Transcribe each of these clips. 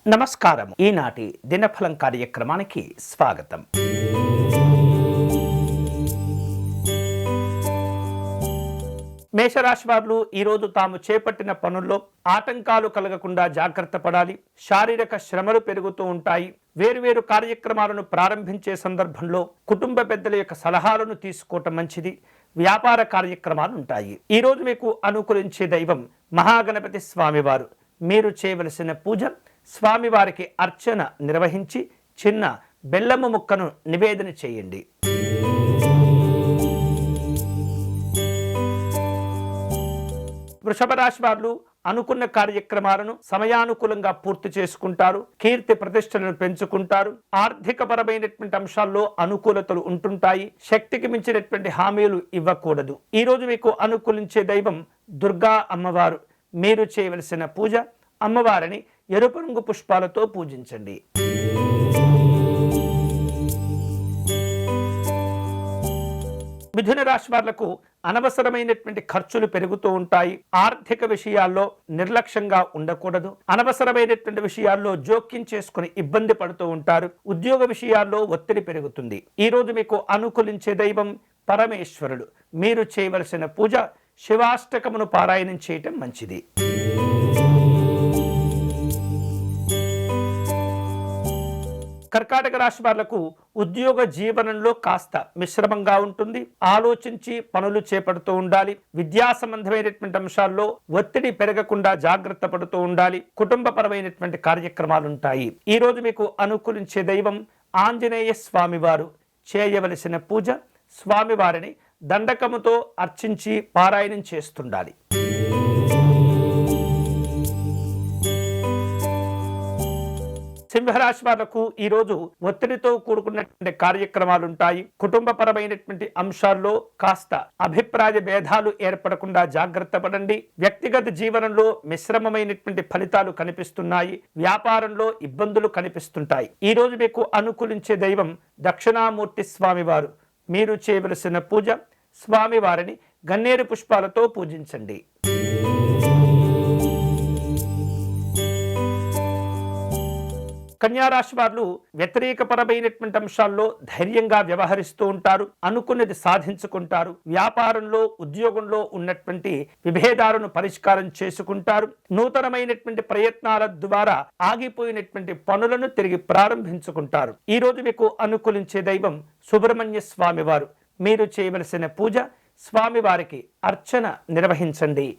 నమస్కారం. ఈనాటి దినఫలం కార్యక్రమానికి స్వాగతం. మేషరాశి వారు ఈరోజు తాము చేపట్టిన పనుల్లో ఆటంకాలు కలగకుండా జాగ్రత్త పడాలి. శారీరక శ్రమలు పెరుగుతూ ఉంటాయి. వేరువేరు కార్యక్రమాలను ప్రారంభించే సందర్భంలో కుటుంబ పెద్దల యొక్క సలహాలను తీసుకోవటం మంచిది. వ్యాపార కార్యక్రమాలు ఉంటాయి. ఈరోజు మీకు అనుకూలించే దైవం మహాగణపతి స్వామివారు. మీరు చేయవలసిన పూజ, స్వామివారికి అర్చన నిర్వహించి చిన్న బెల్లము ముక్కను నివేదన చేయండి. వృషభ రాశి వారు అనుకున్న కార్యక్రమాలను సమయానుకూలంగా పూర్తి చేసుకుంటారు. కీర్తి ప్రతిష్టలను పెంచుకుంటారు. ఆర్థిక పరమైనటువంటి అంశాల్లో అనుకూలతలు ఉంటుంటాయి. శక్తికి మించినటువంటి హామీలు ఇవ్వకూడదు. ఈ రోజు మీకు అనుకూలించే దైవం దుర్గా అమ్మవారు. మీరు చేయవలసిన పూజ, అమ్మవారిని ఎరుపు రంగు పుష్పాలతో పూజించండి. మిథున రాశి వాళ్లకు అనవసరమైనటువంటి ఖర్చులు పెరుగుతూ ఉంటాయి. ఆర్థిక విషయాల్లో నిర్లక్ష్యంగా ఉండకూడదు. అనవసరమైనటువంటి విషయాల్లో జోక్యం చేసుకుని ఇబ్బంది పడుతూ ఉంటారు. ఉద్యోగ విషయాల్లో ఒత్తిడి పెరుగుతుంది. ఈ రోజు మీకు అనుకూలించే దైవం పరమేశ్వరుడు. మీరు చేయవలసిన పూజ, శివాష్టకమును పారాయణం చేయటం మంచిది. కర్కాటక రాశి వాళ్లకు ఉద్యోగ జీవనంలో కాస్త మిశ్రమంగా ఉంటుంది. ఆలోచించి పనులు చేపడుతూ ఉండాలి. విద్యా సంబంధమైనటువంటి అంశాల్లో ఒత్తిడి పెరగకుండా జాగ్రత్త పడుతూ ఉండాలి. కుటుంబపరమైనటువంటి కార్యక్రమాలు ఉంటాయి. ఈ రోజు మీకు అనుకూలించే దైవం ఆంజనేయ స్వామివారు. చేయవలసిన పూజ, స్వామివారిని దండకముతో అర్చించి పారాయణం చేస్తుండాలి. సింహరాశి వాళ్లకు ఈరోజు ఒత్తిడితో కూడుకున్నటువంటి కార్యక్రమాలు ఉంటాయి. కుటుంబపరమైనటువంటి అంశాల్లో కాస్త అభిప్రాయ భేదాలు ఏర్పడకుండా జాగ్రత్త పడండి. వ్యక్తిగత జీవనంలో మిశ్రమమైనటువంటి ఫలితాలు కనిపిస్తున్నాయి. వ్యాపారంలో ఇబ్బందులు కనిపిస్తుంటాయి. ఈ రోజు మీకు అనుకూలించే దైవం దక్షిణామూర్తి స్వామివారు. మీరు చేయవలసిన పూజ, స్వామివారిని గన్నేరు పుష్పాలతో పూజించండి. కన్యారాశి వారు వ్యతిరేకపరమైనటువంటి అంశాల్లో ధైర్యంగా వ్యవహరిస్తూ ఉంటారు. అనుకున్నది సాధించుకుంటారు. వ్యాపారంలో, ఉద్యోగంలో ఉన్నటువంటి విభేదాలను పరిష్కారం చేసుకుంటారు. నూతనమైనటువంటి ప్రయత్నాల ద్వారా ఆగిపోయినటువంటి పనులను తిరిగి ప్రారంభించుకుంటారు. ఈ రోజు మీకు అనుకూలించే దైవం సుబ్రహ్మణ్య స్వామివారు. మీరు చేయవలసిన పూజ, స్వామివారికి అర్చన నిర్వహించండి.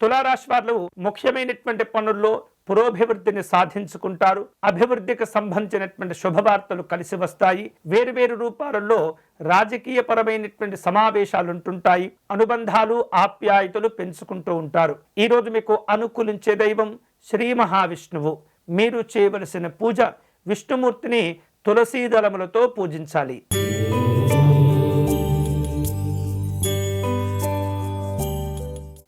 తులారాశి వారు ముఖ్యమైనటువంటి పనుల్లో పురోభివృద్ధిని సాధించుకుంటారు. అభివృద్ధికి సంబంధించినటువంటి శుభవార్తలు కలిసి వస్తాయి. వేరువేరు రూపాలలో రాజకీయ పరమైనటువంటి సమావేశాలు ఉంటుంటాయి. అనుబంధాలు, ఆప్యాయతలు పెంచుకుంటూ ఉంటారు. ఈ రోజు మీకు అనుకూలించే దైవం శ్రీ మహావిష్ణువు. మీరు చేయవలసిన పూజ, విష్ణుమూర్తిని తులసీ దళములతో పూజించాలి.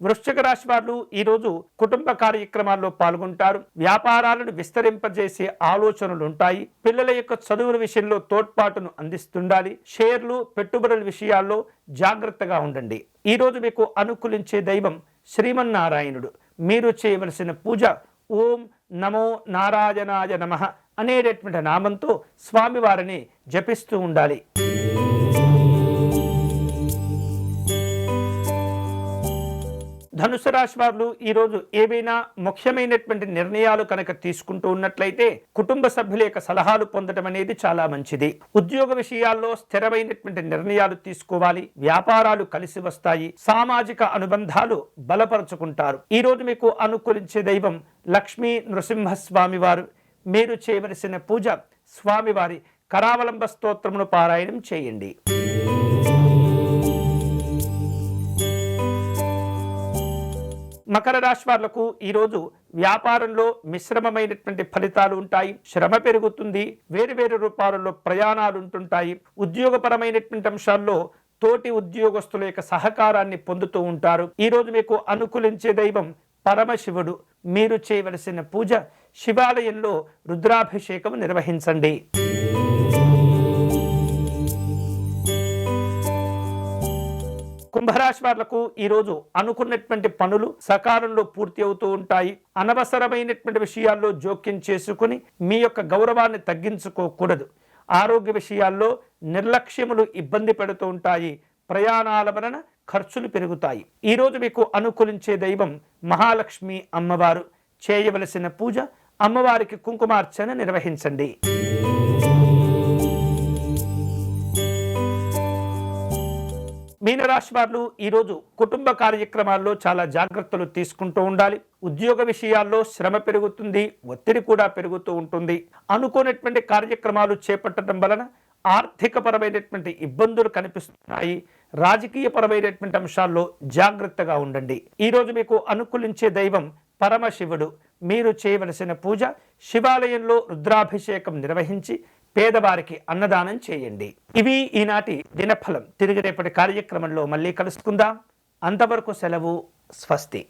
వృశ్చిక రాశి వారు ఈరోజు కుటుంబ కార్యక్రమాల్లో పాల్గొంటారు. వ్యాపారాలను విస్తరింపజేసే ఆలోచనలు ఉంటాయి. పిల్లల యొక్క చదువుల విషయంలో తోడ్పాటును అందిస్తుండాలి. షేర్లు, పెట్టుబడుల విషయాల్లో జాగ్రత్తగా ఉండండి. ఈ రోజు మీకు అనుకూలించే దైవం శ్రీమన్నారాయణుడు. మీరు చేయవలసిన పూజ, ఓం నమో నారాయణాయ నమః అనేటటువంటి నామంతో స్వామివారిని జపిస్తూ ఉండాలి. ధనుసు రాశి వారు ఈరోజు ఏవైనా ముఖ్యమైనటువంటి నిర్ణయాలు కనుక తీసుకుంటూ ఉన్నట్లయితే కుటుంబ సభ్యుల యొక్క సలహాలు పొందడం అనేది చాలా మంచిది. ఉద్యోగ విషయాల్లో స్థిరమైనటువంటి నిర్ణయాలు తీసుకోవాలి. వ్యాపారాలు కలిసి వస్తాయి. సామాజిక అనుబంధాలు బలపరుచుకుంటారు. ఈ రోజు మీకు అనుకూలించే దైవం లక్ష్మీ నృసింహస్వామి వారు. మీరు చేయవలసిన పూజ, స్వామివారి కరావలంబ స్తోత్రమును పారాయణం చేయండి. మకర రాశి వాళ్లకు ఈరోజు వ్యాపారంలో మిశ్రమమైనటువంటి ఫలితాలు ఉంటాయి. శ్రమ పెరుగుతుంది. వేరువేరు రూపాలలో ప్రయాణాలు ఉంటుంటాయి. ఉద్యోగపరమైనటువంటి అంశాల్లో తోటి ఉద్యోగస్తుల యొక్క సహకారాన్ని పొందుతూ ఉంటారు. ఈ రోజు మీకు అనుకూలించే దైవం పరమశివుడు. మీరు చేయవలసిన పూజ, శివాలయంలో రుద్రాభిషేకం నిర్వహించండి. కుంభరాశి వాళ్లకు ఈరోజు అనుకున్నటువంటి పనులు సకాలంలో పూర్తి అవుతూ ఉంటాయి. అనవసరమైనటువంటి విషయాల్లో జోక్యం చేసుకుని మీ యొక్క గౌరవాన్ని తగ్గించుకోకూడదు. ఆరోగ్య విషయాల్లో నిర్లక్ష్యములు ఇబ్బంది పెడుతూ ఉంటాయి. ప్రయాణాల వలన ఖర్చులు పెరుగుతాయి. ఈరోజు మీకు అనుకూలించే దైవం మహాలక్ష్మి అమ్మవారు. చేయవలసిన పూజ అమ్మవారికి కుంకుమార్చన నిర్వహించండి. మీనరాశి వారు ఈరోజు కుటుంబ కార్యక్రమాల్లో చాలా జాగ్రత్తలు తీసుకుంటూ ఉండాలి. ఉద్యోగ విషయాల్లో శ్రమ పెరుగుతుంది, ఒత్తిడి కూడా పెరుగుతూ ఉంటుంది. అనుకోనటువంటి కార్యక్రమాలు చేపట్టడం వలన ఆర్థికపరమైనటువంటి ఇబ్బందులు కనిపిస్తున్నాయి. రాజకీయపరమైనటువంటి అంశాల్లో జాగ్రత్తగా ఉండండి. ఈరోజు మీకు అనుకూలించే దైవం పరమశివుడు. మీరు చేయవలసిన పూజ శివాలయంలో రుద్రాభిషేకం నిర్వహించి పేదవారికి అన్నదానం చేయండి. ఇవి ఈనాటి దినఫలం. తిరిగి రేపటి కార్యక్రమంలో మళ్ళీ కలుసుకుందాం. అంతవరకు సెలవు. స్వస్తి.